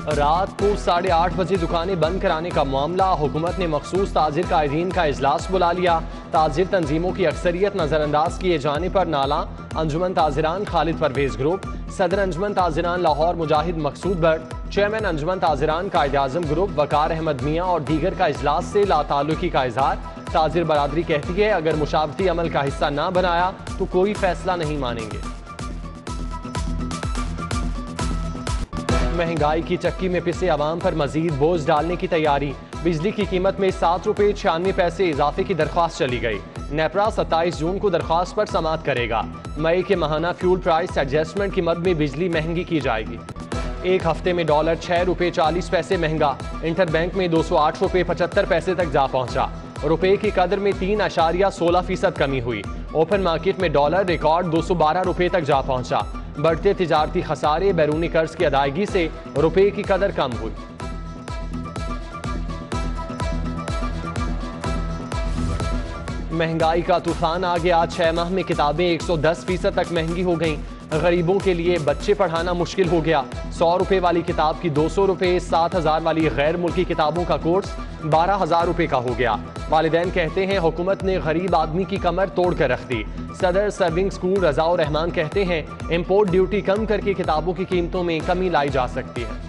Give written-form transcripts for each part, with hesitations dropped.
रात को 8:30 बजे दुकानें बंद कराने का मामला। हुकूमत ने मखसूस ताजिर कायदीन का इजलास बुला लिया। ताजिर तंजीमों की अक्सरियत नजरअंदाज किए जाने पर नाला। अंजुमन ताजिरान खालिद परवेज ग्रुप, सदर अंजुमन ताजिरान लाहौर मुजाहिद मकसूद भट्ट, चेयरमैन अंजुमन ताजिरान कायद-ए-आज़म ग्रुप वकार अहमद मियाँ और दीगर का इजलास से लाताल्लुकी का इजहार। ताजिर बरादरी कहती है अगर मुशावरती अमल का हिस्सा ना बनाया तो कोई फैसला नहीं मानेंगे। महंगाई की चक्की में पिसे अवाम पर मजीद बोझ डालने की तैयारी। बिजली की कीमत में 7 रुपये 96 पैसे इजाफे की दरख्वास्त चली गई। नेपरा 27 जून को दरख्वास्त पर समाअत करेगा। मई के माहाना फ्यूल प्राइस एडजस्टमेंट की मद में बिजली महंगी की जाएगी। एक हफ्ते में डॉलर 6 रुपये 40 पैसे महंगा। इंटर बैंक में 208 रुपये 75 पैसे तक जा पहुंचा। रुपए की कदर में 3.16% कमी हुई। ओपन मार्केट में डॉलर रिकॉर्ड 212 रुपये तक जा पहुंचा। बढ़ते तिजारती खसारे, बैरूनी कर्ज की अदायगी से रुपए की कदर कम हुई। महंगाई का तूफान आ गया। 6 माह में किताबें 110% तक महंगी हो गईं। गरीबों के लिए बच्चे पढ़ाना मुश्किल हो गया। 100 रुपए वाली किताब की 200 रुपए, 7,000 वाली गैर मुल्की किताबों का कोर्स 12,000 रुपए का हो गया। वालिदैन कहते हैं हुकूमत ने गरीब आदमी की कमर तोड़ कर रख दी। सदर सर्विंग स्कूल रज़ाउर रहमान कहते हैं इंपोर्ट ड्यूटी कम करके किताबों की कीमतों में कमी लाई जा सकती है।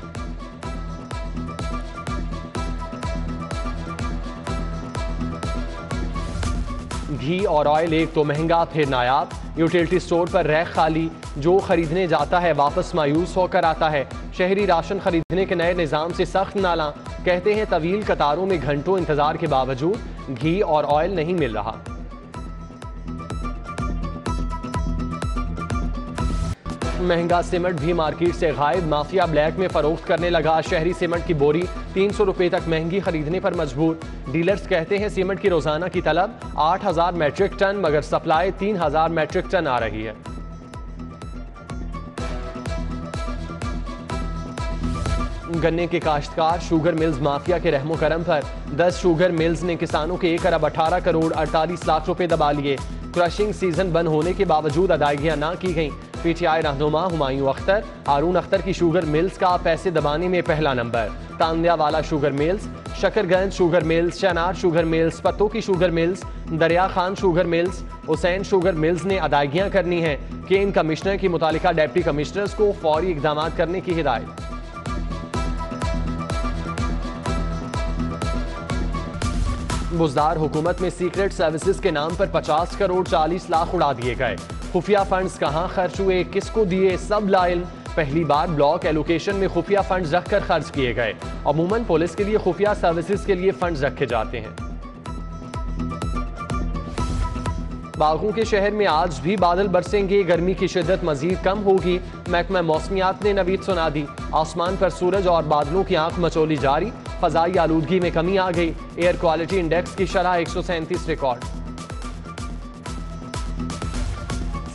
घी और ऑयल एक तो महंगा फिर नायाब। यूटिलिटी स्टोर पर रैक खाली, जो खरीदने जाता है वापस मायूस होकर आता है। शहरी राशन खरीदने के नए निजाम से सख्त नाला। कहते हैं तवील कतारों में घंटों इंतजार के बावजूद घी और ऑयल नहीं मिल रहा। महंगा सीमेंट भी मार्केट से गायब। माफिया ब्लैक में फरोख्त करने लगा। शहरी सीमेंट की बोरी 300 रुपए तक महंगी खरीदने पर मजबूर। डीलर्स कहते हैं सीमेंट की रोजाना की तलब 8,000 मैट्रिक टन, मगर सप्लाई 3,000 मैट्रिक टन आ रही है। गन्ने के काश्तकार शुगर मिल्स माफिया के रहमो करम पर 10 शुगर मिल्स ने किसानों के 1 अरब 18 करोड़ 48 लाख रुपए दबा लिए। क्रशिंग सीजन बंद होने के बावजूद अदायगियां ना की गईं। पीटीआई रहनुमा हुमायूं अख्तर, हारून अख्तर की शुगर मिल्स का पैसे दबाने में पहला नंबर। Tandianwala sugar mills, Shakarganj sugar mills, Chanar sugar mills, पत्तों की sugar mills, Darya Khan sugar mills, Hussain sugar mills ने अदायगियां करनी है। केन कमिश्नर की मुतालिका डिप्टी कमिश्नर्स को फौरी इकदाम करने की हिदायत। बुजदार हुकूमत में सीक्रेट सर्विसेज के नाम पर 50 करोड़ 40 लाख उड़ा दिए गए। खुफिया फंड्स कहां खर्च हुए, किसको दिए, सब लाइल। पहली बार ब्लॉक एलोकेशन में खुफिया फंड्स रखकर खर्च किए गए। अमूमन पुलिस के लिए खुफिया सर्विसेज के लिए फंड्स रखे जाते हैं। बागों के शहर में आज भी बादल बरसेंगे। गर्मी की शिद्दत मजीद कम होगी। महकमा मौसमियात ने नवीद सुना दी। आसमान पर सूरज और बादलों की आंख मचोली जारी। फजाई आलूदगी में कमी आ गई। एयर क्वालिटी इंडेक्स की शरह 137 रिकॉर्ड।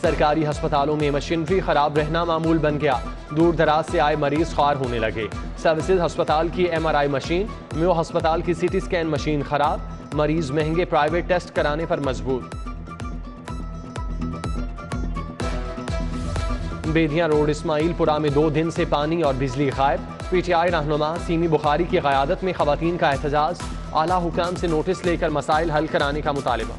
सरकारी अस्पतालों में मशीनरी खराब रहना मामूल बन गया। दूर दराज से आए मरीज ख्वार होने लगे। सर्विसेज अस्पताल की MRI मशीन, म्यो अस्पताल की CT स्कैन मशीन खराब। मरीज महंगे प्राइवेट टेस्ट कराने पर मजबूर। बेदिया रोड इस्माइलपुरा में 2 दिन से पानी और बिजली गायब। पीटीआई रहनुमा सीमी बुखारी की क़यादत में ख़वातीन का एहतजाज। आला हुकाम से नोटिस लेकर मसाइल हल कराने का मुतालिबा।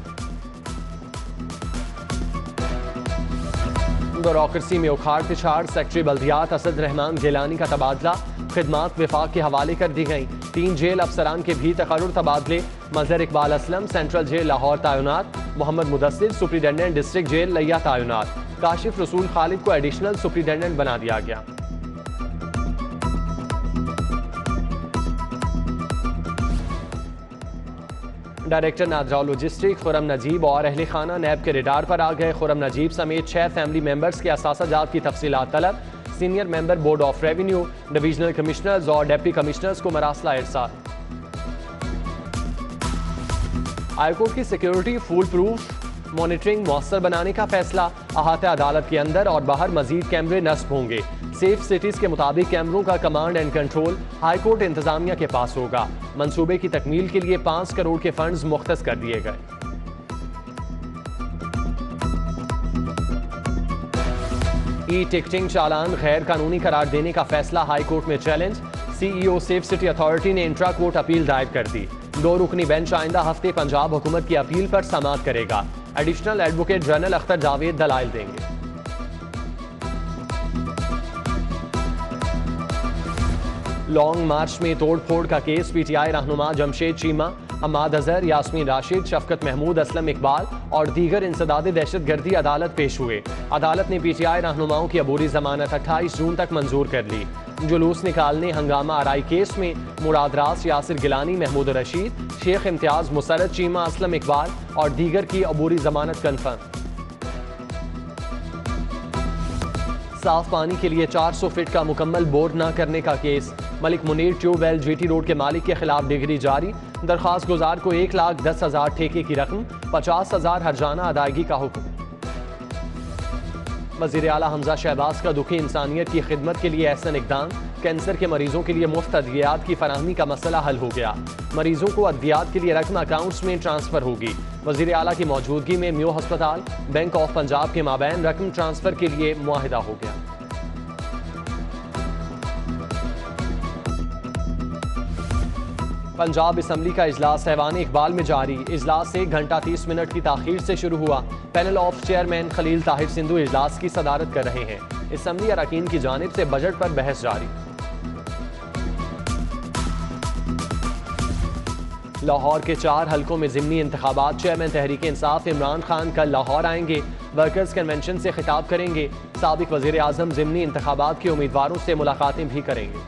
ब्यूरोक्रेसी में उखाड़ पिछाड़। सेक्रेटरी बल्दियात असद रहमान गिलानी का तबादला। खिदमात विफाक के हवाले कर दी गई। 3 जेल अफसरान के भी तकर्रुर तबादले। मजहर इकबाल असलम सेंट्रल जेल लाहौर तैनात। मोहम्मद मुदस्सिर सुप्रीडेंडेंट डिस्ट्रिक्ट जेल लिया तैनात। काशिफ रसूल खालिद को एडिशनल सुप्रीडेंडेंट बना दिया गया। डायरेक्टर नादरा लॉजिस्टिक खुरम नजीब और अहले खाना नैब के रिडार पर आ गए। खुरम नजीब समेत 6 फैमिली मेंबर्स के असासाजात की तफसीलात तलब। Senior member board of revenue, divisional commissioners और डिप्टी कमिश्नर्स को मरासला इरसाल। हाईकोर्ट की सिक्योरिटी फूल प्रूफ मॉनिटरिंग मौसर बनाने का फैसला। अहाता अदालत के अंदर और बाहर मजीद कैमरे नस्ब होंगे। सेफ सिटीज के मुताबिक कैमरों का कमांड एंड कंट्रोल हाईकोर्ट इंतजामिया के पास होगा। मंसूबे की तकमील के लिए 5 करोड़ के फंड्स मुख्तस कर दिए गए। ई टिकटिंग चालान गैर कानूनी करार देने का फैसला हाईकोर्ट में challenge. CEO safe city authority ने इंट्रा कोर्ट अपील दायर कर दी। 2 रुकनी बेंच आइंदा हफ्ते पंजाब हुकूमत की अपील पर समाअत करेगा। Additional advocate general Akhtar Javed दलाइल देंगे। लॉन्ग मार्च में तोड़फोड़ का केस PTI रहनुमा जमशेद चीमा, हमाद अजहर, यास्मीन राशिद, शफकत महमूद, असलम इकबाल और दीगर इंसदाद दहशतगर्दी अदालत पेश हुए। अदालत ने PTI रहनुमाओं की अबूरी जमानत 28 जून तक मंजूर कर ली। जुलूस निकालने, हंगामा आराई केस में मुराद रास, यासिर गिलानी, महमूद रशीद, शेख इम्तियाज, मुसरत चीमा, असलम इकबाल और दीगर की अबूरी जमानत कन्फर्म। साफ पानी के लिए 400 फीट का मुकम्मल बोर न करने का case. Malik Munir tubewell GT road के मालिक के खिलाफ डिग्री जारी। दरख्वास्त गुजार को 1,10,000 ठेके की रकम, 50,000 हर्जाना अदायगी का हुक्म। वज़ीर आला हमजा शहबाज का दुखी इंसानियत की खिदमत के लिए एहसन इक़दाम। कैंसर के मरीजों के लिए मुफ्त अद्वियात की फराहमी का मसला हल हो गया। मरीजों को अद्वियात के लिए रकम अकाउंट्स में ट्रांसफर होगी। वज़ीर आला की मौजूदगी में म्यो अस्पताल, बैंक ऑफ पंजाब के माबैन रकम ट्रांसफर के लिए मुआहिदा हो गया। पंजाब असम्बली का इजलास ऐवान इकबाल में जारी। इजलास 1 घंटा 30 मिनट की ताखीर से शुरू हुआ। Panel of chairman Khalil Tahir Sindhu इजलास की सदारत कर रहे हैं। असम्बली अरकान की जानिब से बजट पर बहस जारी। लाहौर के 4 हलकों में ज़िमनी इंतखाबात। चेयरमैन तहरीक इंसाफ इमरान खान कल लाहौर आएंगे। वर्कर्स कन्वेंशन से खिताब करेंगे। साबिक वज़ीर आज़म ज़िमनी इंतखाबात के उम्मीदवारों से मुलाकातें भी करेंगे।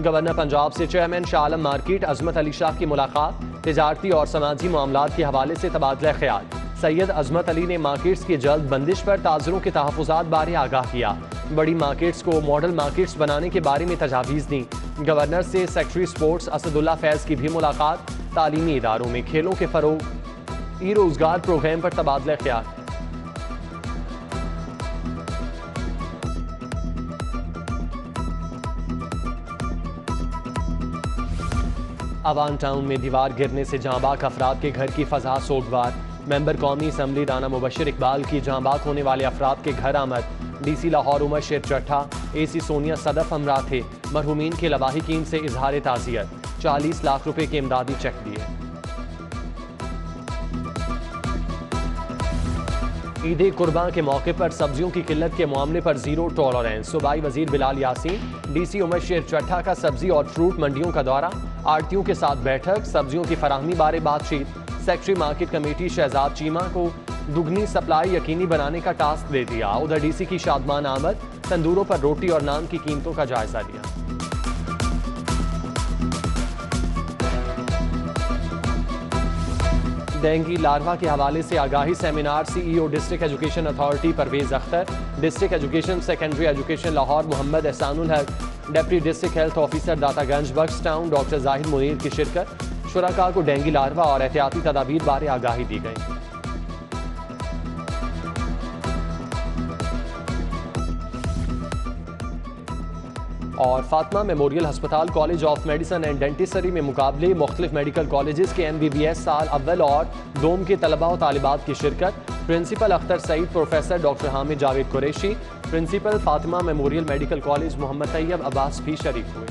गवर्नर पंजाब से चेयरमैन शाह आलम मार्केट अजमत अली शाह की मुलाकात। तिजारती और समाजी मामलात के हवाले से तबादला ख्याल। सैयद अजमत अली ने मार्केट्स की जल्द बंदिश पर ताजरों के तहफ़्फ़ुज़ात बारे आगाह किया। बड़ी मार्केट्स को मॉडल मार्केट्स बनाने के बारे में तजावीज़ दी। गवर्नर से सेक्रेटरी स्पोर्ट्स असदुल्ला फैज़ की भी मुलाकात। तालीमी इदारों में खेलों के फ़रोग, ई रोज़गार प्रोग्राम पर तबादला ख्याल। अवान टाउन में दीवार गिरने से जांबाक अफराद के घर की फजा सोगवार। मेंबर कौमी असम्बली राना मुबशर इकबाल की जांबाक होने वाले अफराद के घर आमद। DC लाहौर उमर शेर चट्ठा, AC सोनिया सदफ हमरा थे। मरहूमीन के लवाहिकीन से इजहार ताज़ियत। 40 लाख रुपए के इमदादी चेक दिए। ईद कुर्बान के मौके पर सब्जियों की किल्लत के मामले पर जीरो टॉलरेंस। सूबाई वजीर बिलाल यासीन, DC उमर शेर चट्ठा का सब्जी और फ्रूट मंडियों का दौरा। आड़तियों के साथ बैठक। सब्जियों की फराहमी बारे बातचीत। Secretary market committee Shahzad Cheema को दुगनी सप्लाई यकीनी बनाने का टास्क दे दिया। उधर DC की शादमान आमद। तंदूरों पर रोटी और नान की कीमतों का जायजा लिया। डेंगू लार्वा के हवाले से आगाही seminar. CEO district education authority Parvez Akhtar, district education secondary education Lahore Mohammad Ehsanul Haq, deputy district health officer Dataganj Bakhsh town doctor Zahir Munir की शिरकत। शुरका को डेंगू लार्वा और एहतियाती तदाबीर बारे आगाही दी गई। और फातिमा मेमोरियल अस्पताल college of medicine and dentistry में मुकाबले। मुख्तलिफ मेडिकल कॉलेजेस के MBBS साल अव्वल और दोम के तलबा और तालिबात की शिरकत। Principal Akhtar Saeed, professor doctor Hamid Javed Qureshi, principal Fatima memorial medical college Mohammad Tayyab Abbas भी शरीक हुए।